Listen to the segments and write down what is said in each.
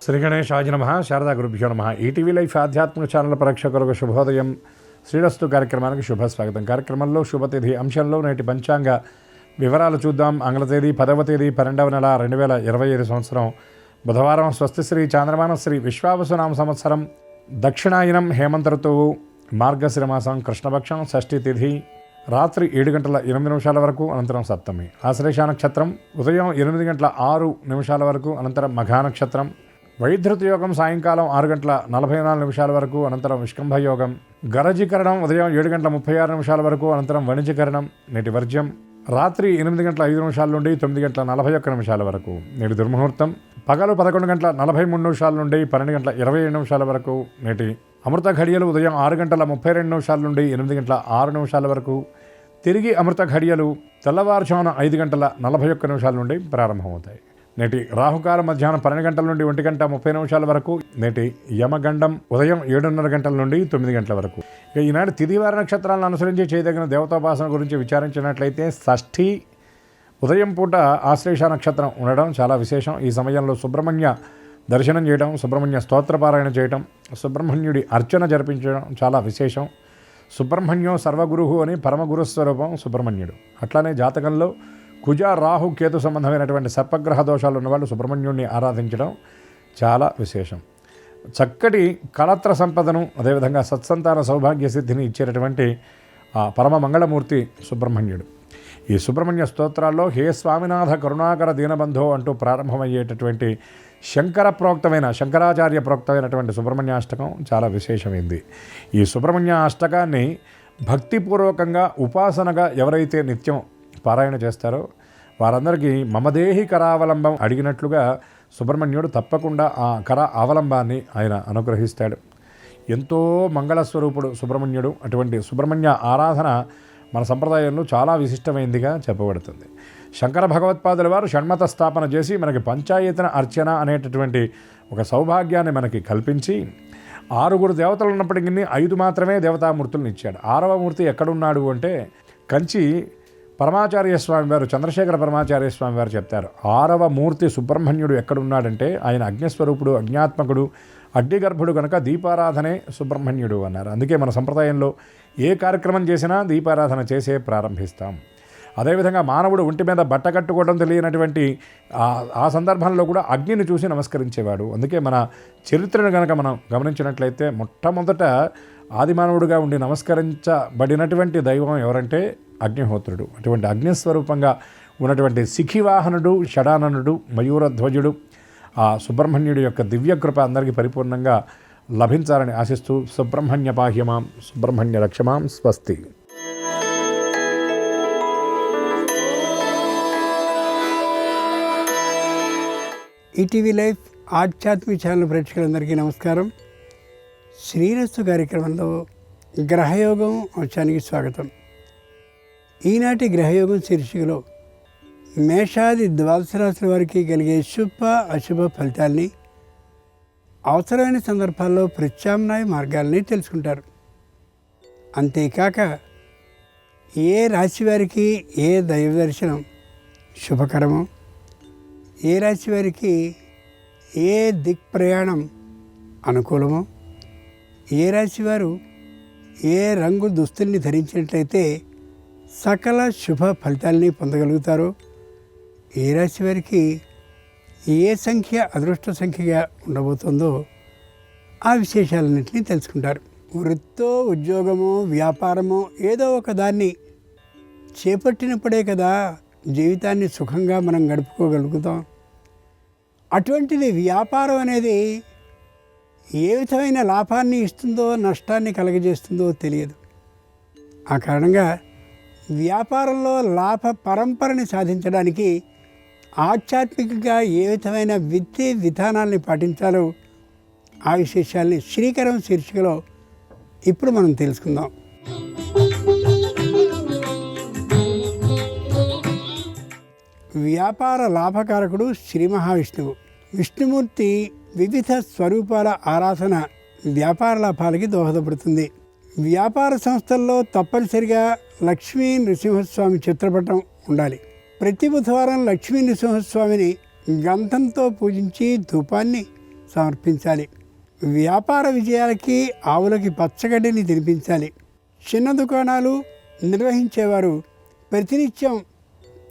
శ్రీ గణేశాయ నమః. శారదా గురుభ్యో నమః. ఈటీవీ లైఫ్ ఆధ్యాత్మిక ఛానల్ ప్రేక్షకులకు శుభోదయం. శ్రీరస్తు కార్యక్రమానికి శుభస్వాగతం. కార్యక్రమంలో శుభతిథి అంశంలో నేటి పంచాంగ వివరాలు చూద్దాం. ఆంగ్ల తేదీ 10వ తేదీ 12వ నెల 2025 సంవత్సరం బుధవారం. స్వస్తి శ్రీ చాంద్రమాన శ్రీ విశ్వావసునామ సంవత్సరం దక్షిణాయనం హేమంత ఋతువు మార్గశిర మాసం కృష్ణపక్షం షష్ఠి తిథి రాత్రి 7 గంటల 8 నిమిషాల వరకు, అనంతరం సప్తమి. ఆశ్లేష నక్షత్రం ఉదయం 8 గంటల 6 నిమిషాల వరకు, అనంతరం మఘా నక్షత్రం. వైధృత యోగం సాయంకాలం 6 గంటల 44 నిమిషాల వరకు, అనంతరం విష్కంభ యోగం. గరజీకరణం ఉదయం 7 గంటల 36 నిమిషాల వరకు, అనంతరం వణిజీకరణం. నేటి వర్జ్యం రాత్రి 8 గంటల 5 నిమిషాల నుండి 9 గంటల 41 నిమిషాల వరకు. నేటి దుర్ముహూర్తం పగలు 11 గంటల 43 నిమిషాల నుండి 12 గంటల 27 నిమిషాల వరకు. నేటి అమృత ఘడియలు ఉదయం 6 గంటల 32 నిమిషాల నుండి 8 గంటల 6 నిమిషాల వరకు. తిరిగి అమృత ఘడియలు తెల్లవారుజామున 5 గంటల 41 నిమిషాల నుండి ప్రారంభమవుతాయి. నేటి రాహుకాలం మధ్యాహ్నం 12 గంటల నుండి 1 గంట 30 నిమిషాల వరకు. నేటి యమగండం ఉదయం 7:30 గంటల నుండి 9 గంటల వరకు. ఇక ఈనాడు తిథివార నక్షత్రాలను అనుసరించి చేయదగిన దేవతాపాసన గురించి విచారించినట్లయితే షష్ఠి ఉదయం పూట ఆశ్లేష నక్షత్రం ఉండడం చాలా విశేషం. ఈ సమయంలో సుబ్రహ్మణ్య దర్శనం చేయడం, సుబ్రహ్మణ్య స్తోత్రపారాయణ చేయడం, సుబ్రహ్మణ్యుడి అర్చన జరిపించడం చాలా విశేషం. సుబ్రహ్మణ్యం సర్వగురువు అని పరమగురుస్వరూపం సుబ్రహ్మణ్యుడు. అట్లానే జాతకంలో కుజ రాహు కేతు సంబంధమైనటువంటి సర్పగ్రహ దోషాలు ఉన్నవాళ్ళు సుబ్రహ్మణ్యుడిని ఆరాధించడం చాలా విశేషం. చక్కటి కళత్ర సంపదను, అదేవిధంగా సత్సంతాన సౌభాగ్య సిద్ధిని ఇచ్చేటటువంటి పరమ మంగళమూర్తి సుబ్రహ్మణ్యుడు. ఈ సుబ్రహ్మణ్య స్తోత్రాల్లో హే స్వామినాథ కరుణాకర దీనబంధో అంటూ ప్రారంభమయ్యేటటువంటి శంకరాచార్య ప్రోక్తమైనటువంటి సుబ్రహ్మణ్యాష్టకం చాలా విశేషమైంది. ఈ సుబ్రహ్మణ్య అష్టకాన్ని భక్తిపూర్వకంగా ఉపాసనగా ఎవరైతే నిత్యం పారాయణ చేస్తారో వారందరికీ మమదేహి కరావలంబం అడిగినట్లుగా సుబ్రహ్మణ్యుడు తప్పకుండా ఆ కర అవలంబాన్ని ఆయన అనుగ్రహిస్తాడు. ఎంతో మంగళస్వరూపుడు సుబ్రహ్మణ్యుడు. అటువంటి సుబ్రహ్మణ్య ఆరాధన మన సంప్రదాయంలో చాలా విశిష్టమైందిగా చెప్పబడుతుంది. శంకర భగవత్పాదుల వారు షణ్మత స్థాపన చేసి మనకి పంచాయతన అర్చన అనేటటువంటి ఒక సౌభాగ్యాన్ని మనకి కల్పించి 6 దేవతలు ఉన్నప్పటికీ 5 మాత్రమే దేవతామూర్తులను ఇచ్చాడు. 6వ మూర్తి ఎక్కడున్నాడు అంటే కంచి పరమాచార్య స్వామి వారు, చంద్రశేఖర పరమాచార్య స్వామి వారు చెప్తారు. 6వ మూర్తి సుబ్రహ్మణ్యుడు ఎక్కడున్నాడంటే ఆయన అగ్నిస్వరూపుడు, అజ్ఞాత్మకుడు, అగ్నిగర్భుడు కనుక దీపారాధనే సుబ్రహ్మణ్యుడు అన్నారు. అందుకే మన సంప్రదాయంలో ఏ కార్యక్రమం చేసినా దీపారాధన చేసే ప్రారంభిస్తాం. అదేవిధంగా మానవుడు ఒంటి మీద బట్ట కట్టుకోవడం తెలియనటువంటి ఆ సందర్భంలో కూడా అగ్నిని చూసి నమస్కరించేవాడు. అందుకే మన చరిత్రను కనుక మనం గమనించినట్లయితే మొట్టమొదట ఆదిమానవుడిగా ఉండి నమస్కరించబడినటువంటి దైవం ఎవరంటే అగ్నిహోత్రుడు. అటువంటి అగ్నిస్వరూపంగా ఉన్నటువంటి శిఖివాహనుడు, షడాననుడు, మయూరధ్వజుడు ఆ సుబ్రహ్మణ్యుడి యొక్క దివ్యకృప అందరికీ పరిపూర్ణంగా లభించాలని ఆశిస్తూ సుబ్రహ్మణ్య పాహ్యమాం, సుబ్రహ్మణ్య రక్షమాం. స్వస్తి. ఈటీవీ లైఫ్ ఆధ్యాత్మిక ఛానల్ ప్రేక్షకులందరికీ నమస్కారం. శ్రీరస్తు కార్యక్రమంలో గ్రహయోగం అంశానికి స్వాగతం. ఈనాటి గ్రహయోగం శీర్షికలో మేషాది 12 రాశుల వారికి కలిగే శుభ అశుభ ఫలితాల్ని, అవసరమైన సందర్భాల్లో ప్రత్యామ్నాయ మార్గాల్ని తెలుసుకుంటారు. అంతేకాక ఏ రాశి వారికి ఏ దైవ దర్శనం శుభకరమో, ఏ రాశి వారికి ఏ దిక్ప్రయాణం అనుకూలమో, ఏ రాశి వారు ఏ రంగు దుస్తుల్ని ధరించినట్లయితే సకల శుభ ఫలితాల్ని పొందగలుగుతారో, ఏ రాశి వారికి ఏ సంఖ్య అదృష్ట సంఖ్యగా ఉండబోతుందో ఆ విశేషాలన్నింటినీ తెలుసుకుంటారు. వృత్తో, ఉద్యోగమో, వ్యాపారమో ఏదో ఒక దాన్ని చేపట్టినప్పుడే కదా జీవితాన్ని సుఖంగా మనం గడుపుకోగలుగుతాం. అటువంటిది వ్యాపారం అనేది ఏ విధమైన లాభాన్ని ఇస్తుందో నష్టాన్ని కలగజేస్తుందో తెలియదు. ఆ కారణంగా వ్యాపారంలో లాభ పరంపరని సాధించడానికి ఆధ్యాత్మికంగా ఏ విధమైన విద్య విధానాల్ని పాటించాలో ఆ విశేషాల్ని శ్రీకరం శీర్షికలో ఇప్పుడు మనం తెలుసుకుందాం. వ్యాపార లాభకారకుడు శ్రీ మహావిష్ణువు. విష్ణుమూర్తి వివిధ స్వరూపాల ఆరాధన వ్యాపార లాభాలకి దోహదపడుతుంది. వ్యాపార సంస్థల్లో తప్పనిసరిగా లక్ష్మీ నృసింహస్వామి చిత్రపటం ఉండాలి. ప్రతి బుధవారం లక్ష్మీ నృసింహస్వామిని గంధంతో పూజించి ధూపాన్ని సమర్పించాలి. వ్యాపార విజయాలకి ఆవులకి పచ్చగడ్డిని తినిపించాలి. చిన్న దుకాణాలు నిర్వహించేవారు ప్రతినిత్యం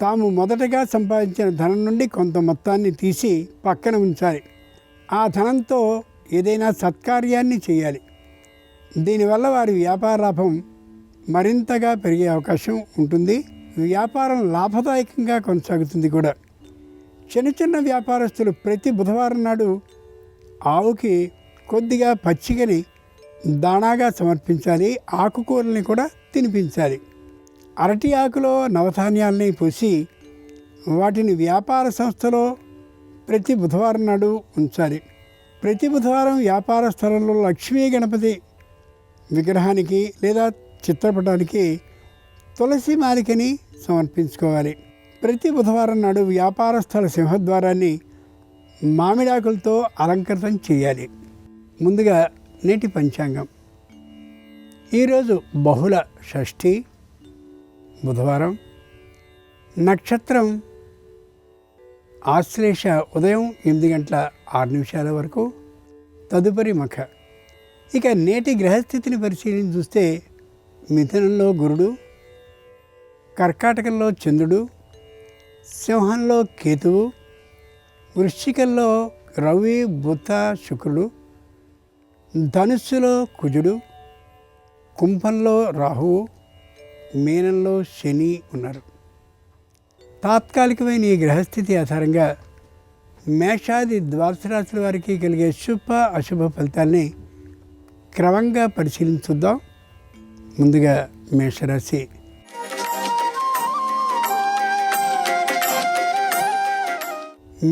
తాము మొదటగా సంపాదించిన ధనం నుండి కొంత మొత్తాన్ని తీసి పక్కన ఉంచాలి. ఆ ధనంతో ఏదైనా సత్కార్యాన్ని చేయాలి. దీనివల్ల వారి వ్యాపార లాభం మరింతగా పెరిగే అవకాశం ఉంటుంది. వ్యాపారం లాభదాయకంగా కొనసాగుతుంది కూడా. చిన్న చిన్న వ్యాపారస్తులు ప్రతి బుధవారం నాడు ఆవుకి కొద్దిగా పచ్చికని దాణాగా సమర్పించాలి. ఆకుకూరల్ని కూడా తినిపించాలి. అరటి ఆకులో నవధాన్యాలని పోసి వాటిని వ్యాపార సంస్థలో ప్రతి బుధవారం నాడు ఉంచాలి. ప్రతి బుధవారం వ్యాపార స్థలంలో లక్ష్మీ గణపతి విగ్రహానికి లేదా చిత్రపటానికి తులసి మాలికని సమర్పించుకోవాలి. ప్రతి బుధవారం నాడు వ్యాపార స్థల సింహద్వారాన్ని మామిడాకులతో అలంకృతం చేయాలి. ముందుగా నేటి పంచాంగం. ఈరోజు బహుళ షష్ఠి, బుధవారం. నక్షత్రం ఆశ్లేష ఉదయం 8:06 వరకు, తదుపరి మఖ. ఇక నేటి గ్రహస్థితిని పరిశీలించి చూస్తే మిథునంలో గురుడు, కర్కాటకంలో చంద్రుడు, సింహంలో కేతువు, వృశ్చికంలో రవి బుధ శుక్రుడు, ధనుస్సులో కుజుడు, కుంభంలో రాహువు, మీనంలో శని ఉన్నారు. తాత్కాలికమైన ఈ గ్రహస్థితి ఆధారంగా మేషాది ద్వాదశ రాశుల వారికి కలిగే శుభ అశుభ ఫలితాల్ని క్రమంగా పరిశీలించుద్దాం. ముందుగా మేషరాశి.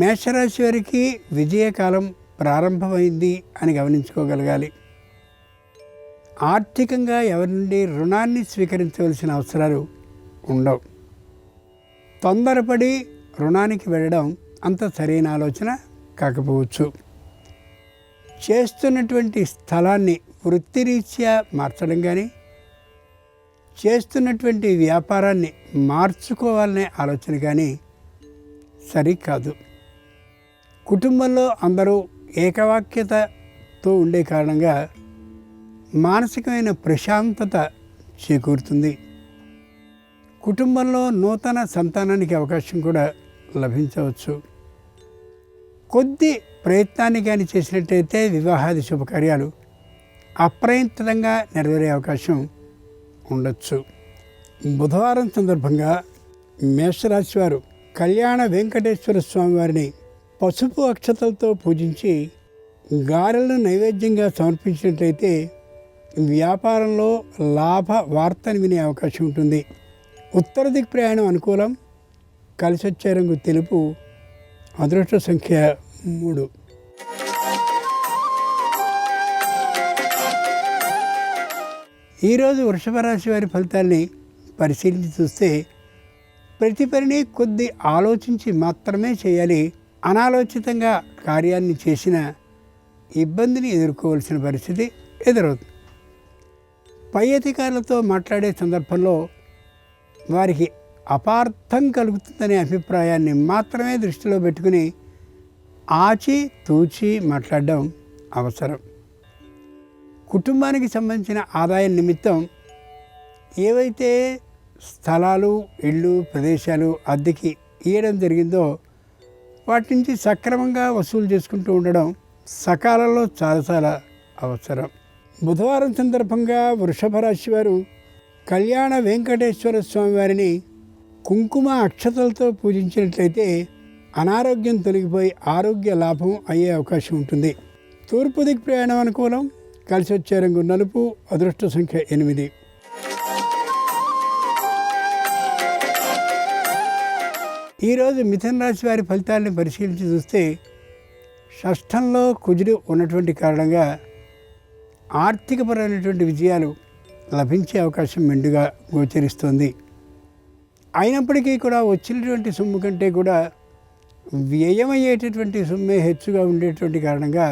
మేషరాశి వారికి విజయకాలం ప్రారంభమైంది అని గమనించుకోగలగాలి. ఆర్థికంగా ఎవరి నుండి రుణాన్ని స్వీకరించవలసిన అవసరాలు ఉండవు. తొందరపడి రుణానికి వెళ్ళడం అంత సరైన ఆలోచన కాకపోవచ్చు. చేస్తున్నటువంటి స్థలాన్ని వృత్తిరీత్యా మార్చడం కానీ, చేస్తున్నటువంటి వ్యాపారాన్ని మార్చుకోవాలనే ఆలోచన కానీ సరికాదు. కుటుంబంలో అందరూ ఏకవాక్యతతో ఉండే కారణంగా మానసికమైన ప్రశాంతత చేకూరుతుంది. కుటుంబంలో నూతన సంతానానికి అవకాశం కూడా లభించవచ్చు. కొద్ది ప్రయత్నాన్ని కానీ చేసినట్టయితే వివాహాది శుభకార్యాలు అప్రయత్నంగా నెరవేరే అవకాశం ఉండొచ్చు. బుధవారం సందర్భంగా మేషరాశి వారు కళ్యాణ వెంకటేశ్వర స్వామి వారిని పసుపు అక్షతలతో పూజించి గారెలను నైవేద్యంగా సమర్పించినట్లయితే వ్యాపారంలో లాభ వార్తను వినే అవకాశం ఉంటుంది. ఉత్తర దిక్ ప్రయాణం అనుకూలం. కలిసి వచ్చే రంగు తెలుపు. అదృష్ట సంఖ్య 3. ఈరోజు వృషభ రాశి వారి ఫలితాల్ని పరిశీలించి చూస్తే ప్రతి పనిని కొద్ది ఆలోచించి మాత్రమే చేయాలి. అనాలోచితంగా కార్యాన్ని చేసిన ఇబ్బందిని ఎదుర్కోవాల్సిన పరిస్థితి ఎదురవుతుంది. పై అధికారులతో మాట్లాడే సందర్భంలో వారికి అపార్థం కలుగుతుందనే అభిప్రాయాన్ని మాత్రమే దృష్టిలో పెట్టుకుని ఆచి తూచి మాట్లాడడం అవసరం. కుటుంబానికి సంబంధించిన ఆదాయం నిమిత్తం ఏవైతే స్థలాలు, ఇళ్ళు, ప్రదేశాలు అద్దెకి ఇవ్వడం జరిగిందో వాటి నుంచి సక్రమంగా వసూలు చేసుకుంటూ ఉండడం సకాలంలో చాలా అవసరం. బుధవారం సందర్భంగా వృషభ రాశి వారు కళ్యాణ వెంకటేశ్వర స్వామి వారిని కుంకుమ అక్షతలతో పూజించినట్లయితే అనారోగ్యం తొలగిపోయి ఆరోగ్య లాభం అయ్యే అవకాశం ఉంటుంది. తూర్పు దిక్ ప్రయాణం అనుకూలం. కలిసి వచ్చే రంగు నలుపు. అదృష్ట సంఖ్య 8. ఈరోజు మిథున రాశి వారి ఫలితాలను పరిశీలించి చూస్తే షష్ఠంలో కుజుడు ఉన్నటువంటి కారణంగా ఆర్థికపరమైనటువంటి విజయాలు లభించే అవకాశం మెండుగా గోచరిస్తుంది. అయినప్పటికీ కూడా వచ్చినటువంటి సొమ్ము కంటే కూడా వ్యయమయ్యేటటువంటి సొమ్మే హెచ్చుగా ఉండేటువంటి కారణంగా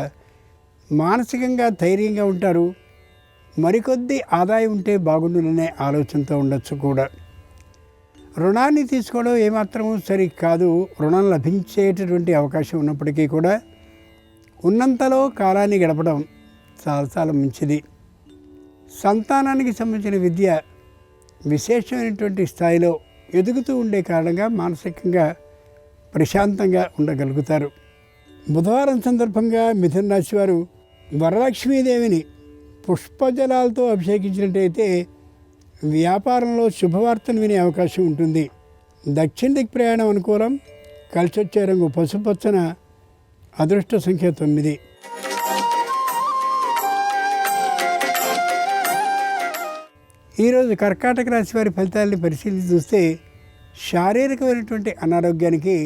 మానసికంగా ధైర్యంగా ఉంటారు. మరికొద్ది ఆదాయం ఉంటే బాగుండుననే ఆలోచనతో ఉండొచ్చు కూడా. రుణాన్ని తీసుకోవడం ఏమాత్రమూ సరి కాదు. రుణం లభించేటటువంటి అవకాశం ఉన్నప్పటికీ కూడా ఉన్నంతలో కాలాన్ని గడపడం చాలా చాలా మంచిది. సంతానానికి సంబంధించిన విద్య విశేషమైనటువంటి స్థాయిలో ఎదుగుతూ ఉండే కారణంగా మానసికంగా ప్రశాంతంగా ఉండగలుగుతారు. బుధవారం సందర్భంగా మిథున రాశి వారు వరలక్ష్మీదేవిని పుష్పజలాలతో అభిషేకించినట్టయితే వ్యాపారంలో శుభవార్తను వినే అవకాశం ఉంటుంది. దక్షిణ దిక్ ప్రయాణం అనుకూలం. కలిసొచ్చే రంగు పసుపచ్చన. అదృష్ట సంఖ్య 9. ఈరోజు కర్కాటక రాశి వారి ఫలితాలని పరిశీలించి చూస్తే శారీరకమైనటువంటి అనారోగ్యానికి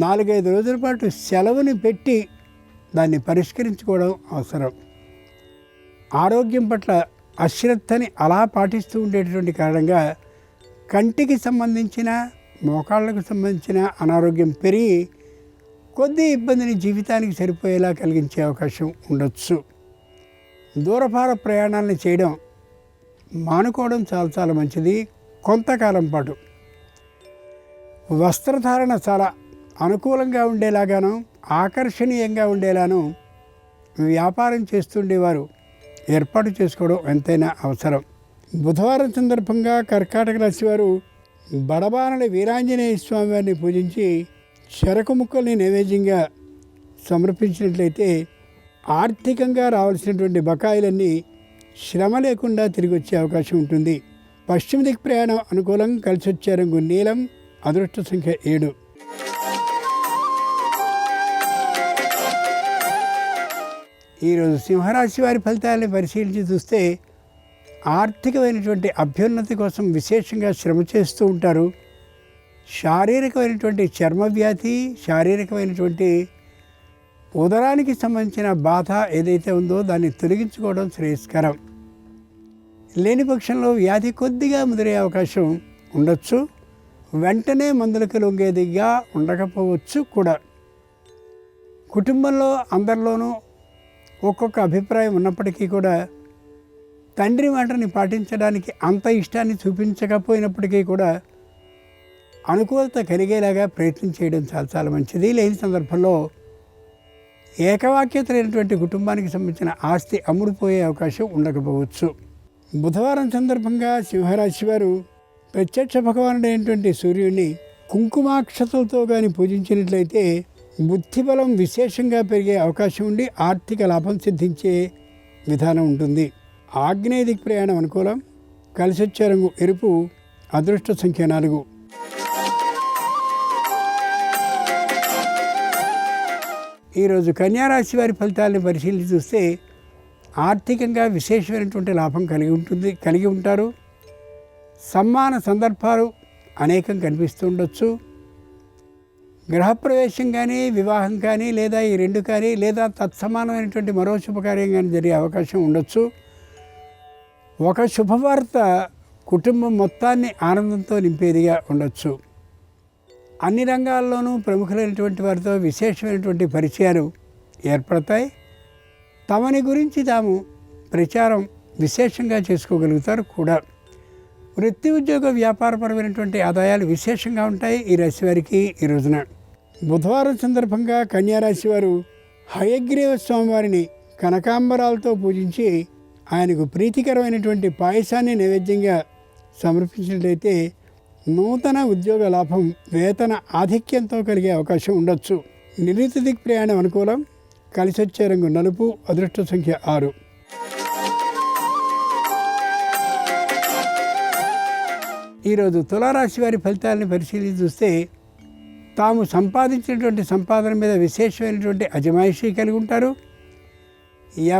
4-5 రోజుల పాటు సెలవుని పెట్టి దాన్ని పరిష్కరించుకోవడం అవసరం. ఆరోగ్యం పట్ల అశ్రద్ధని అలా పాటిస్తూ ఉండేటటువంటి కారణంగా కంటికి సంబంధించిన మోకాళ్ళకు సంబంధించిన అనారోగ్యం పెరిగి కొద్ది ఇబ్బందిని జీవితానికి సరిపోయేలా కలిగించే అవకాశం ఉండొచ్చు. దూరపార ప్రయాణాలను చేయడం మానుకోవడం చాలా చాలా మంచిది. కొంతకాలం పాటు వస్త్రధారణ చాలా అనుకూలంగా ఉండేలాగాను ఆకర్షణీయంగా ఉండేలాను వ్యాపారం చేస్తుండేవారు ఏర్పాటు చేసుకోవడం ఎంతైనా అవసరం. బుధవారం సందర్భంగా కర్కాటక రాశి వారు బడబానల వీరాంజనేయ స్వామి వారిని పూజించి చెరకు ముక్కల్ని నైవేద్యంగా సమర్పించినట్లయితే ఆర్థికంగా రావాల్సినటువంటి బకాయిలన్నీ శ్రమ లేకుండా తిరిగి వచ్చే అవకాశం ఉంటుంది. పశ్చిమ దిక్ ప్రయాణం అనుకూలం. కలిసి వచ్చే రంగు నీలం. అదృష్ట సంఖ్య 7. ఈరోజు సింహరాశి వారి ఫలితాలను పరిశీలించి చూస్తే ఆర్థికమైనటువంటి అభ్యున్నతి కోసం విశేషంగా శ్రమ చేస్తూ ఉంటారు. శారీరకమైనటువంటి చర్మ వ్యాధి, శారీరకమైనటువంటి ఉదరానికి సంబంధించిన బాధ ఏదైతే ఉందో దాన్ని తొలగించుకోవడం శ్రేయస్కరం. లేని పక్షంలో వ్యాధి కొద్దిగా ముదిరే అవకాశం ఉండొచ్చు. వెంటనే మందులకు లొంగేదిగా ఉండకపోవచ్చు కూడా. కుటుంబంలో అందరిలోనూ ఒక్కొక్క అభిప్రాయం ఉన్నప్పటికీ కూడా తండ్రి మాటని పాటించడానికి అంత ఇష్టాన్ని చూపించకపోయినప్పటికీ కూడా అనుకూలత కలిగేలాగా ప్రయత్నం చేయడం చాలా చాలా మంచిది. లేని సందర్భంలో ఏకవాక్యత లేనటువంటి కుటుంబానికి సంబంధించిన ఆస్తి అమ్ముడుపోయే అవకాశం ఉండకపోవచ్చు. బుధవారం సందర్భంగా సింహరాశి వారు ప్రత్యక్ష భగవానుడైనటువంటి సూర్యుడిని కుంకుమాక్షతలతో కానీ పూజించినట్లయితే బుద్ధిబలం విశేషంగా పెరిగే అవకాశం ఉండి ఆర్థిక లాభం సిద్ధించే విధానం ఉంటుంది. ఆగ్నేయ దిక్ ప్రయాణం అనుకూలం. కలిసొచ్చే రంగు ఎరుపు. అదృష్ట సంఖ్య 4. ఈరోజు కన్యారాశి వారి ఫలితాలను పరిశీలించి చూస్తే ఆర్థికంగా విశేషమైనటువంటి లాభం కలిగి ఉంటారు. సమ్మాన సందర్భాలు అనేకం కనిపిస్తూ ఉండొచ్చు. గృహప్రవేశం కానీ, వివాహం కానీ, లేదా ఈ రెండు కానీ, లేదా తత్సమానమైనటువంటి మరో శుభకార్యం కానీ జరిగే అవకాశం ఉండొచ్చు. ఒక శుభవార్త కుటుంబం మొత్తాన్ని ఆనందంతో నింపేదిగా ఉండొచ్చు. అన్ని రంగాల్లోనూ ప్రముఖులైనటువంటి వారితో విశేషమైనటువంటి పరిచయాలు ఏర్పడతాయి. తమని గురించి తాము ప్రచారం విశేషంగా చేసుకోగలుగుతారు కూడా. వృత్తి ఉద్యోగ వ్యాపారపరమైనటువంటి ఆదాయాలు విశేషంగా ఉంటాయి ఈ రాశి వారికి ఈ రోజున. బుధవారం సందర్భంగా కన్యారాశి వారు హయగ్రీవ స్వామివారిని కనకాంబరాలతో పూజించి ఆయనకు ప్రీతికరమైనటువంటి పాయసాన్ని నైవేద్యంగా సమర్పించినట్లయితే నూతన ఉద్యోగ లాభం, వేతన ఆధిక్యంతో కలిగే అవకాశం ఉండొచ్చు. నిరుతి దిక్ ప్రయాణం అనుకూలం. కలిసొచ్చే రంగు నలుపు. అదృష్ట సంఖ్య 6. ఈరోజు తులారాశి వారి ఫలితాలను పరిశీలించి చూస్తే తాము సంపాదించినటువంటి సంపాదన మీద విశేషమైనటువంటి అజమాయిషీ కలిగి ఉంటారు.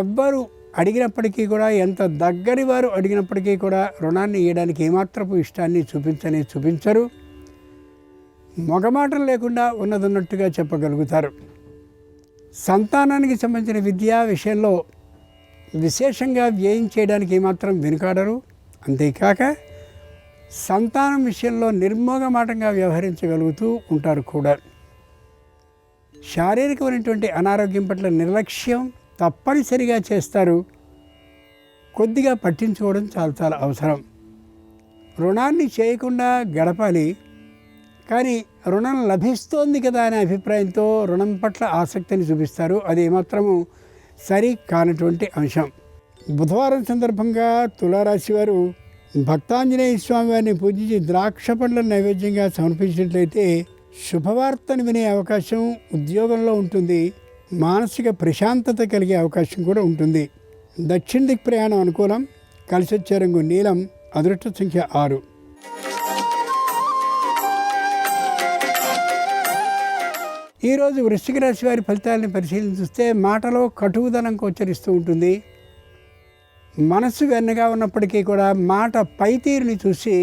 ఎవ్వరు అడిగినప్పటికీ కూడా, ఎంత దగ్గరి వారు అడిగినప్పటికీ కూడా రుణాన్ని ఇవ్వడానికి ఏమాత్రపు ఇష్టాన్ని చూపించరు. మొగమాటం లేకుండా ఉన్నదన్నట్టుగా చెప్పగలుగుతారు. సంతానానికి సంబంధించిన విద్యా విషయంలో విశేషంగా వ్యయం చేయడానికి ఏమాత్రం వెనుకాడరు. అంతేకాక సంతానం విషయంలో నిర్మోగమాటంగా వ్యవహరించగలుగుతూ ఉంటారు కూడా. శారీరకమైనటువంటి అనారోగ్యం పట్ల నిర్లక్ష్యం తప్పనిసరిగా చేస్తారు. కొద్దిగా పట్టించుకోవడం చాలా చాలా అవసరం. రుణాన్ని చేయకుండా గడపాలి, కానీ రుణం లభిస్తోంది కదా అనే అభిప్రాయంతో రుణం పట్ల ఆసక్తిని చూపిస్తారు. అది ఏమాత్రము సరి కానటువంటి అంశం. బుధవారం సందర్భంగా తులారాశి వారు భక్తాంజనేయ స్వామి వారిని పూజించి ద్రాక్ష పండ్లను నైవేద్యంగా సమర్పించినట్లయితే శుభవార్తను వినే అవకాశం ఉద్యోగంలో ఉంటుంది. మానసిక ప్రశాంతత కలిగే అవకాశం కూడా ఉంటుంది. దక్షిణ దిక్ ప్రయాణం అనుకూలం. కలిసి వచ్చే రంగు నీలం. అదృష్ట సంఖ్య 6. ఈరోజు వృశ్చిక రాశి వారి ఫలితాలను పరిశీలన చూస్తే మాటలో కటువుదనం గోచరిస్తూ ఉంటుంది. మనసు వెన్నగా ఉన్నప్పటికీ కూడా మాట పైతీరుని చూసి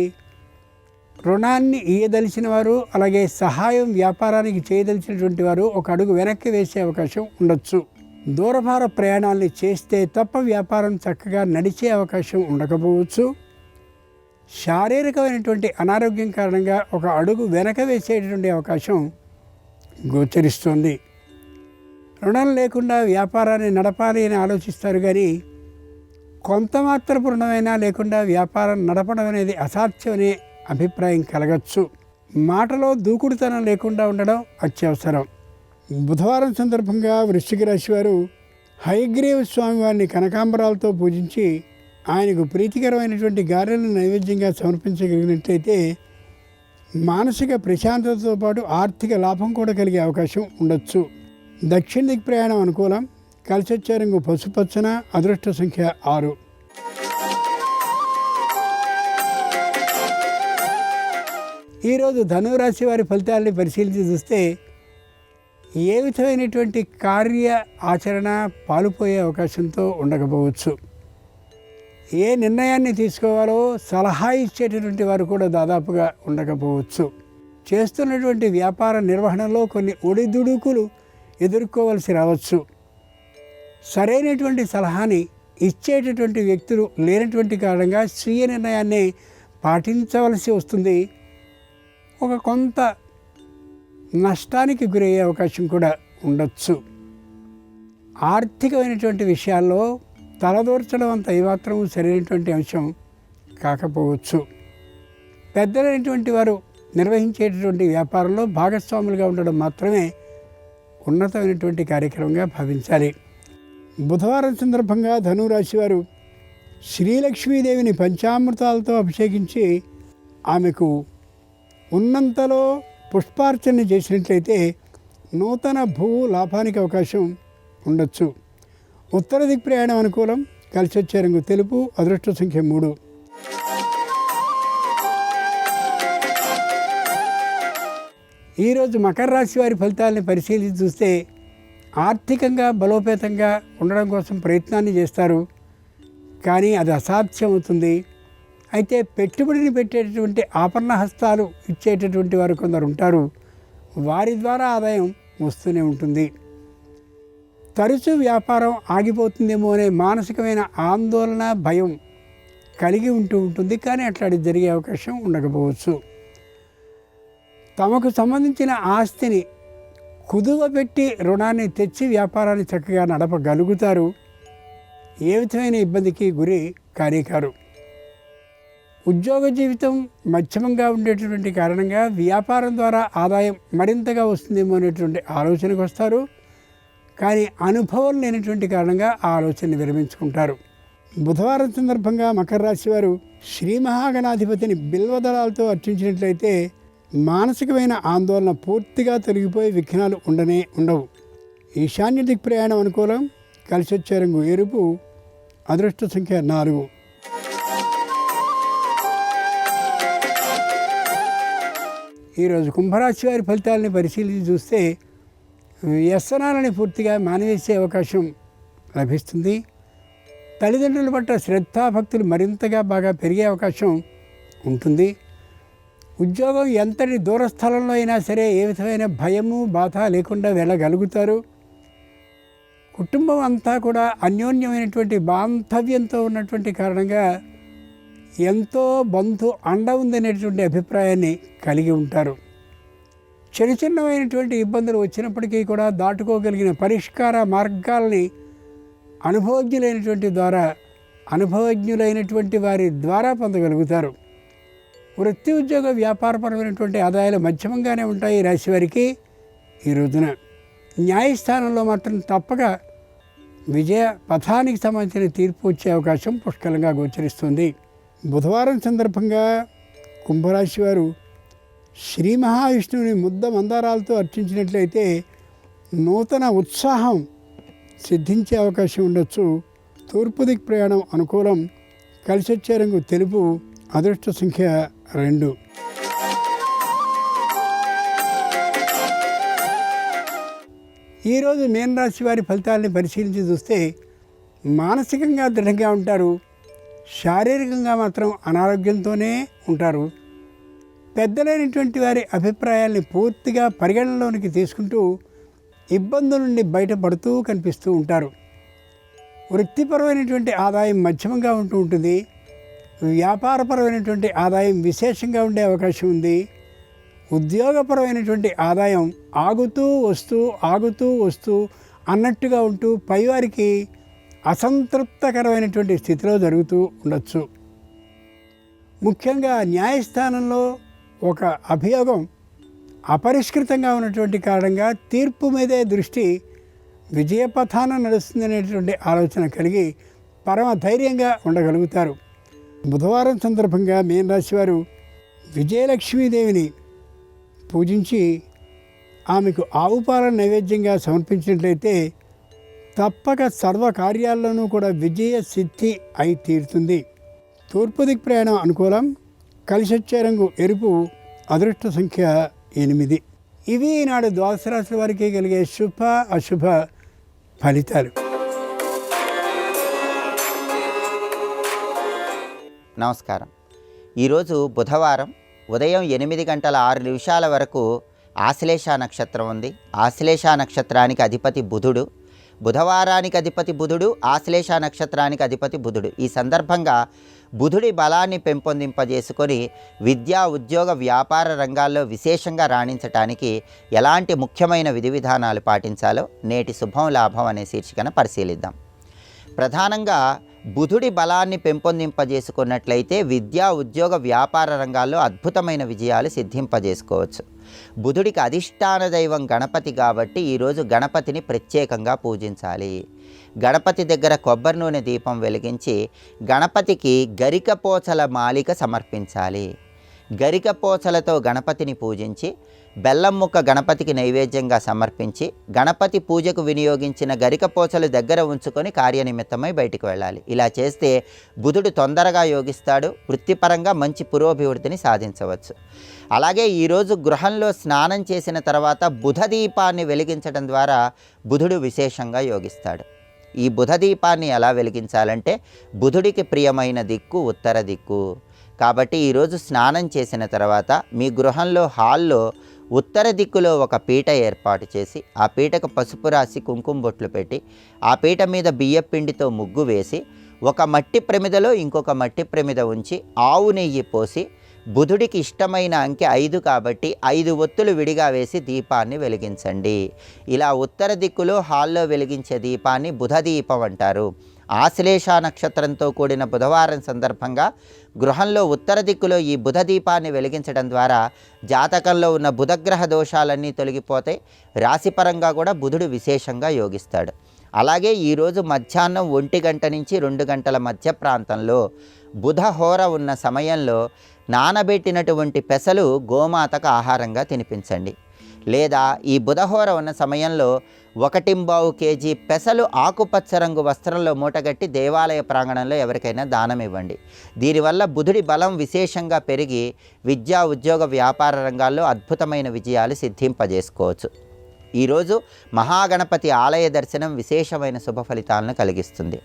రుణాన్ని ఇయ్యదలిచిన వారు, అలాగే సహాయం వ్యాపారానికి చేయదలిచినటువంటి వారు ఒక అడుగు వెనక్కి వేసే అవకాశం ఉండొచ్చు. దూరభార ప్రయాణాన్ని చేస్తే తప్ప వ్యాపారం చక్కగా నడిచే అవకాశం ఉండకపోవచ్చు. శారీరకమైనటువంటి అనారోగ్యం కారణంగా ఒక అడుగు వెనక వేసేటటువంటి అవకాశం గోచరిస్తుంది. రుణం లేకుండా వ్యాపారాన్ని నడపాలి అని ఆలోచిస్తారు, కానీ కొంత మాత్రపు రుణమైనా లేకుండా వ్యాపారం నడపడం అనేది అసాధ్యం అనే అభిప్రాయం కలగచ్చు. మాటలో దూకుడుతనం లేకుండా ఉండడం అత్యవసరం. బుధవారం సందర్భంగా వృశ్చిక రాశి వారు హయగ్రీవ స్వామి వారిని కనకాంబరాలతో పూజించి ఆయనకు ప్రీతికరమైనటువంటి గారెలను నైవేద్యంగా సమర్పించగలిగినట్లయితే మానసిక ప్రశాంతతతో పాటు ఆర్థిక లాభం కూడా కలిగే అవకాశం ఉండొచ్చు. దక్షిణ దిక్ ప్రయాణం అనుకూలం. కలిసి వచ్చే రంగు పసుపచ్చన. అదృష్ట సంఖ్య 6. ఈరోజు ధనురాశి వారి ఫలితాలని పరిశీలించి చూస్తే ఏ విధమైనటువంటి కార్య ఆచరణ పాలుపోయే అవకాశంతో ఉండకపోవచ్చు. ఏ నిర్ణయాన్ని తీసుకోవాలో సలహా ఇచ్చేటటువంటి వారు కూడా దాదాపుగా ఉండకపోవచ్చు. చేస్తున్నటువంటి వ్యాపార నిర్వహణలో కొన్ని ఒడిదుడుకులు ఎదుర్కోవలసి రావచ్చు. సరైనటువంటి సలహాని ఇచ్చేటటువంటి వ్యక్తులు లేనటువంటి కారణంగా స్వీయ నిర్ణయాన్ని పాటించవలసి వస్తుంది. ఒక కొంత నష్టానికి గురయ్యే అవకాశం కూడా ఉండొచ్చు. ఆర్థికమైనటువంటి విషయాల్లో తలదూర్చడం అంత ఏమాత్రం సరైనటువంటి అంశం కాకపోవచ్చు. పెద్దలైనటువంటి వారు నిర్వహించేటటువంటి వ్యాపారంలో భాగస్వాములుగా ఉండడం మాత్రమే ఉన్నతమైనటువంటి కార్యక్రమంగా భావించాలి. బుధవారం సందర్భంగా ధనురాశి వారు శ్రీలక్ష్మీదేవిని పంచామృతాలతో అభిషేకించి ఆమెకు ఉన్నంతలో పుష్పార్చన చేసినట్లయితే నూతన భూ లాభానికి అవకాశం ఉండొచ్చు. ఉత్తర దిక్ ప్రయాణం అనుకూలం. కలిసి వచ్చే రంగు తెలుపు. అదృష్ట సంఖ్య 3. ఈరోజు మకర రాశి వారి ఫలితాలని పరిశీలించి చూస్తే ఆర్థికంగా బలోపేతంగా ఉండడం కోసం ప్రయత్నాన్ని చేస్తారు, కానీ అది అసాధ్యం అవుతుంది. అయితే పెట్టుబడిని పెట్టేటటువంటి ఆపన్న హస్తాలు ఇచ్చేటటువంటి వారు కొందరు ఉంటారు. వారి ద్వారా ఆదాయం వస్తూనే ఉంటుంది. తరచూ వ్యాపారం ఆగిపోతుందేమో అనే మానసికమైన ఆందోళన, భయం కలిగి ఉంటుంది, కానీ అట్లాంటి జరిగే అవకాశం ఉండకపోవచ్చు. తమకు సంబంధించిన ఆస్తిని కుదువ పెట్టి రుణాన్ని తెచ్చి వ్యాపారాన్ని చక్కగా నడపగలుగుతారు. ఏ విధమైన ఇబ్బందికి గురి కారీకారు. ఉద్యోగ జీవితం మధ్యమంగా ఉండేటటువంటి కారణంగా వ్యాపారం ద్వారా ఆదాయం మరింతగా వస్తుందేమో అనేటువంటి ఆలోచనకు వస్తారు, కానీ అనుభవం లేనటువంటి కారణంగా ఆ ఆలోచనని విరమించుకుంటారు. బుధవారం సందర్భంగా మకర రాశి వారు శ్రీ మహాగణాధిపతిని బిల్వదళాలతో అర్చించినట్లయితే మానసికమైన ఆందోళన పూర్తిగా తొలగిపోయి విఘ్నాలు ఉండవు. ఈశాన్య దిక్ ప్రయాణం అనుకూలం. కలిసి వచ్చే రంగు ఎరుపు. అదృష్ట సంఖ్య 4. ఈరోజు కుంభరాశి వారి ఫలితాలని పరిశీలించి చూస్తే వ్యసనాలని పూర్తిగా మానివేసే అవకాశం లభిస్తుంది. తల్లిదండ్రుల పట్ల శ్రద్ధాభక్తులు మరింతగా బాగా పెరిగే అవకాశం ఉంటుంది. ఉద్యోగం ఎంతటి దూర స్థలంలో అయినా సరే ఏ విధమైన భయము, బాధ లేకుండా వెళ్ళగలుగుతారు. కుటుంబం అంతా కూడా అన్యోన్యమైనటువంటి బాంధవ్యంతో ఉన్నటువంటి కారణంగా ఎంతో బంధు అండ ఉందనేటువంటి అభిప్రాయాన్ని కలిగి ఉంటారు. చిన్నమైనటువంటి ఇబ్బందులు వచ్చినప్పటికీ కూడా దాటుకోగలిగిన పరిష్కార మార్గాల్ని అనుభవజ్ఞులైనటువంటి వారి ద్వారా పొందగలుగుతారు. వృత్తి ఉద్యోగ వ్యాపారపరమైనటువంటి ఆదాయాలు మధ్యమంగానే ఉంటాయి ఈ రాశి వారికి. ఈ రోజున న్యాయస్థానంలో మాత్రం తప్పక విజయ పథానికి సంబంధించిన తీర్పు వచ్చే అవకాశం పుష్కలంగా గోచరిస్తుంది. బుధవారం సందర్భంగా కుంభరాశి వారు శ్రీ మహావిష్ణువుని ముద్ద మందారాలతో అర్చించినట్లయితే నూతన ఉత్సాహం సిద్ధించే అవకాశం ఉండొచ్చు. తూర్పు దిక్ ప్రయాణం అనుకూలం. కలిసొచ్చే రంగు తెలుపు. అదృష్ట సంఖ్య 2. ఈరోజు మీనరాశి వారి ఫలితాలని పరిశీలించి చూస్తే మానసికంగా దృఢంగా ఉంటారు, శారీరకంగా మాత్రం అనారోగ్యంతోనే ఉంటారు. పెద్దలైనటువంటి వారి అభిప్రాయాల్ని పూర్తిగా పరిగణనలోనికి తీసుకుంటూ ఇబ్బందుల నుండి బయటపడుతూ కనిపిస్తూ ఉంటారు. వృత్తిపరమైనటువంటి ఆదాయం మధ్యమంగా ఉంటూ ఉంటుంది. వ్యాపారపరమైనటువంటి ఆదాయం విశేషంగా ఉండే అవకాశం ఉంది. ఉద్యోగపరమైనటువంటి ఆదాయం ఆగుతూ వస్తూ అన్నట్టుగా ఉంటూ పైవారికి అసంతృప్తకరమైనటువంటి స్థితిలో జరుగుతూ ఉండొచ్చు. ముఖ్యంగా న్యాయస్థానంలో ఒక అభియోగం అపరిష్కృతంగా ఉన్నటువంటి కారణంగా తీర్పు మీదే దృష్టి విజయపథాన నడుస్తుందనేటువంటి ఆలోచన కలిగి పరమ ధైర్యంగా ఉండగలుగుతారు. బుధవారం సందర్భంగా మీనరాశి వారు విజయలక్ష్మీదేవిని పూజించి ఆమెకు ఆవు పాలను నైవేద్యంగా సమర్పించినట్లయితే తప్పక సర్వకార్యాల్లోనూ కూడా విజయ సిద్ధి అయి తీరుతుంది. తూర్పు దిక్ ప్రయాణం అనుకూలం. కలిసొచ్చే రంగు ఎరుపు. అదృష్ట సంఖ్య 8. ఇవి ఈనాడు ద్వాదశ రాశుల వారికి కలిగే శుభ అశుభ ఫలితాలు. నమస్కారం. ఈరోజు బుధవారం ఉదయం 8:06 వరకు ఆశ్లేష నక్షత్రం ఉంది. ఆశ్లేష నక్షత్రానికి అధిపతి బుధుడు. బుధవారానికి అధిపతి బుధుడు, ఆశ్లేష నక్షత్రానికి అధిపతి బుధుడు. ఈ సందర్భంగా బుధుడి బలాన్ని పెంపొందింపజేసుకొని విద్యా ఉద్యోగ వ్యాపార రంగాల్లో విశేషంగా రాణించటానికి ఎలాంటి ముఖ్యమైన విధి విధానాలు పాటించాలో నేటి శుభం లాభం అనే శీర్షికన పరిశీలిద్దాం. ప్రధానంగా బుధుడి బలాన్ని పెంపొందింపజేసుకున్నట్లయితే విద్యా ఉద్యోగ వ్యాపార రంగాల్లో అద్భుతమైన విజయాలు సిద్ధింపజేసుకోవచ్చు. బుధుడికి అధిష్టాన దైవం గణపతి కాబట్టి ఈరోజు గణపతిని ప్రత్యేకంగా పూజించాలి. గణపతి దగ్గర కొబ్బరి నూనె దీపం వెలిగించి గణపతికి గరికపోచల మాలిక సమర్పించాలి. గరికపోచలతో గణపతిని పూజించి బెల్లం ముక్క గణపతికి నైవేద్యంగా సమర్పించి గణపతి పూజకు వినియోగించిన గరికపోచలు దగ్గర ఉంచుకొని కార్యనిమిత్తమై బయటికి వెళ్ళాలి. ఇలా చేస్తే బుధుడు తొందరగా యోగిస్తాడు. వృత్తిపరంగా మంచి పురోభివృద్ధిని సాధించవచ్చు. అలాగే ఈరోజు గృహంలో స్నానం చేసిన తర్వాత బుధ దీపాన్ని వెలిగించడం ద్వారా బుధుడు విశేషంగా యోగిస్తాడు. ఈ బుధ దీపాన్ని ఎలా వెలిగించాలంటే బుధుడికి ప్రియమైన దిక్కు ఉత్తర దిక్కు. కాబట్టి ఈరోజు స్నానం చేసిన తర్వాత మీ గృహంలో హాల్లో ఉత్తర దిక్కులో ఒక పీట ఏర్పాటు చేసి ఆ పీటకు పసుపు రాసి కుంకుమ బొట్లు పెట్టి ఆ పీట మీద బియ్యపు పిండితో ముగ్గు వేసి ఒక మట్టి ప్రమిదలో ఇంకొక మట్టి ప్రమిద ఉంచి ఆవు నెయ్యి పోసి బుధుడికి ఇష్టమైన అంకె 5 కాబట్టి 5 ఒత్తులు విడిగా వేసి దీపాన్ని వెలిగించండి. ఇలా ఉత్తర దిక్కులో హాల్లో వెలిగించే దీపాన్ని బుధ దీపం అంటారు. ఆశ్లేష నక్షత్రంతో కూడిన బుధవారం సందర్భంగా గృహంలో ఉత్తర దిక్కులో ఈ బుధ దీపాన్ని వెలిగించడం ద్వారా జాతకంలో ఉన్న బుధగ్రహ దోషాలన్నీ తొలగిపోతాయి. రాశిపరంగా కూడా బుధుడు విశేషంగా యోగిస్తాడు. అలాగే ఈరోజు మధ్యాహ్నం 1 గంట నుంచి 2 గంటల మధ్య ప్రాంతంలో బుధ హోర ఉన్న సమయంలో నానబెట్టినటువంటి పెసలు గోమాతకు ఆహారంగా తినిపించండి. లేదా ఈ బుధహోర ఉన్న సమయంలో 1.25 కేజీ పెసలు ఆకుపచ్చ రంగు వస్త్రంలో మూటగట్టి దేవాలయ ప్రాంగణంలో ఎవరికైనా దానం ఇవ్వండి. దీనివల్ల బుధుడి బలం విశేషంగా పెరిగి విద్యా ఉద్యోగ వ్యాపార రంగాల్లో అద్భుతమైన విజయాలు సిద్ధింపజేసుకోవచ్చు. ఈరోజు మహాగణపతి ఆలయ దర్శనం విశేషమైన శుభ ఫలితాలను కలిగిస్తుంది.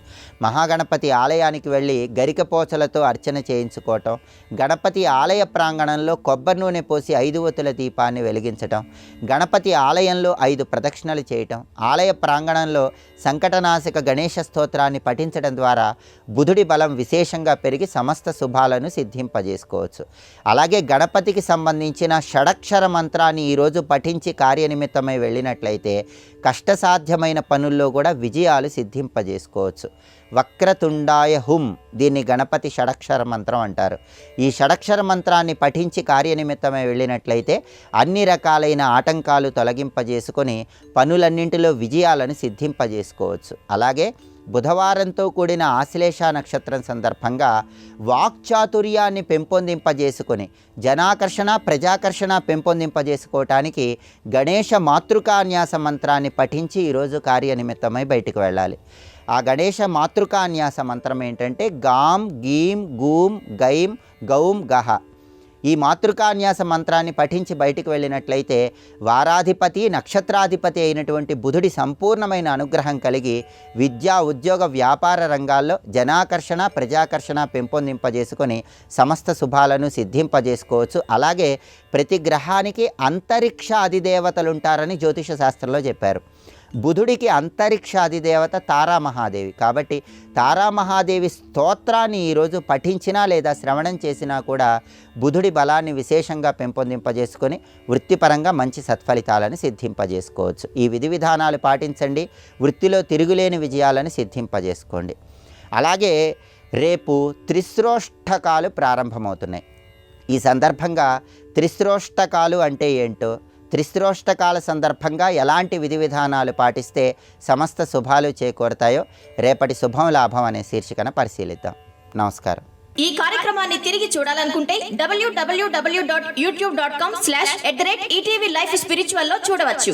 మహాగణపతి ఆలయానికి వెళ్ళి గరికపోచలతో అర్చన చేయించుకోవటం, గణపతి ఆలయ ప్రాంగణంలో కొబ్బరి నూనె పోసి 5 ఒత్తుల దీపాన్ని వెలిగించటం, గణపతి ఆలయంలో 5 ప్రదక్షిణలు చేయటం, ఆలయ ప్రాంగణంలో సంకటనాశక గణేశ స్తోత్రాన్ని పఠించడం ద్వారా బుధుడి బలం విశేషంగా పెరిగి సమస్త శుభాలను సిద్ధింపజేసుకోవచ్చు. అలాగే గణపతికి సంబంధించిన షడక్షర మంత్రాన్ని ఈరోజు పఠించి కార్యనిమిత్తమై వెళ్ళినట్లయితే వెళ్ళినట్లయితే కష్టసాధ్యమైన పనుల్లో కూడా విజయాలు సిద్ధింపజేసుకోవచ్చు. వక్రతుండాయ హుం, దీన్ని గణపతి షడక్షర మంత్రం అంటారు. ఈ షడక్షర మంత్రాన్ని పఠించి కార్యనిమిత్తమై వెళ్ళినట్లయితే అన్ని రకాలైన ఆటంకాలు తొలగింపజేసుకొని పనులన్నింటిలో విజయాలను సిద్ధింపజేసుకోవచ్చు. అలాగే బుధవారంతో కూడిన ఆశ్లేష నక్షత్రం సందర్భంగా వాక్చాతుర్యాన్ని పెంపొందింపజేసుకొని జనాకర్షణ ప్రజాకర్షణ పెంపొందింపజేసుకోవటానికి గణేష మాతృకాన్యాస మంత్రాన్ని పఠించి ఈరోజు కార్యనిమిత్తమై బయటకు వెళ్ళాలి. ఆ గణేష మాతృకాన్యాస మంత్రం ఏంటంటే గాం గీం గూం గైం గౌం గహ. ఈ మాతృకాన్యాస మంత్రాన్ని పఠించి బయటికి వెళ్ళినట్లయితే వారాధిపతి నక్షత్రాధిపతి అయినటువంటి బుధుడి సంపూర్ణమైన అనుగ్రహం కలిగి విద్యా ఉద్యోగ వ్యాపార రంగాల్లో జనాకర్షణ ప్రజాకర్షణ పెంపొందింపజేసుకొని సమస్త శుభాలను సిద్ధింపజేసుకోవచ్చు. అలాగే ప్రతి గ్రహానికి అంతరిక్ష అధిదేవతలు ఉంటారని జ్యోతిష శాస్త్రంలో చెప్పారు. బుధుడికి అంతరిక్ష అధిదేవత తారామహాదేవి. కాబట్టి తారామహాదేవి స్తోత్రాన్ని ఈరోజు పఠించినా లేదా శ్రవణం చేసినా కూడా బుధుడి బలాన్ని విశేషంగా పెంపొందింపజేసుకొని వృత్తిపరంగా మంచి సత్ఫలితాలను సిద్ధింపజేసుకోవచ్చు. ఈ విధి విధానాలు పాటించండి, వృత్తిలో తిరుగులేని విజయాలను సిద్ధింపజేసుకోండి. అలాగే రేపు త్రిశ్రోష్టకాలు ప్రారంభమవుతున్నాయి. ఈ సందర్భంగా త్రిశ్రోష్టకాలు అంటే ఏంటో, త్రిశ్రోష్టకాల సందర్భంగా ఎలాంటి విధి విధానాలు పాటిస్తే సమస్త శుభాలు చేకూరుతాయో రేపటి శుభం లాభం అనే శీర్షికన పరిశీలిద్దాం. నమస్కారం. ఈ కార్యక్రమాన్ని తిరిగి చూడాలనుకుంటే www.youtube.com/ETV Life Spiritual లో చూడవచ్చు.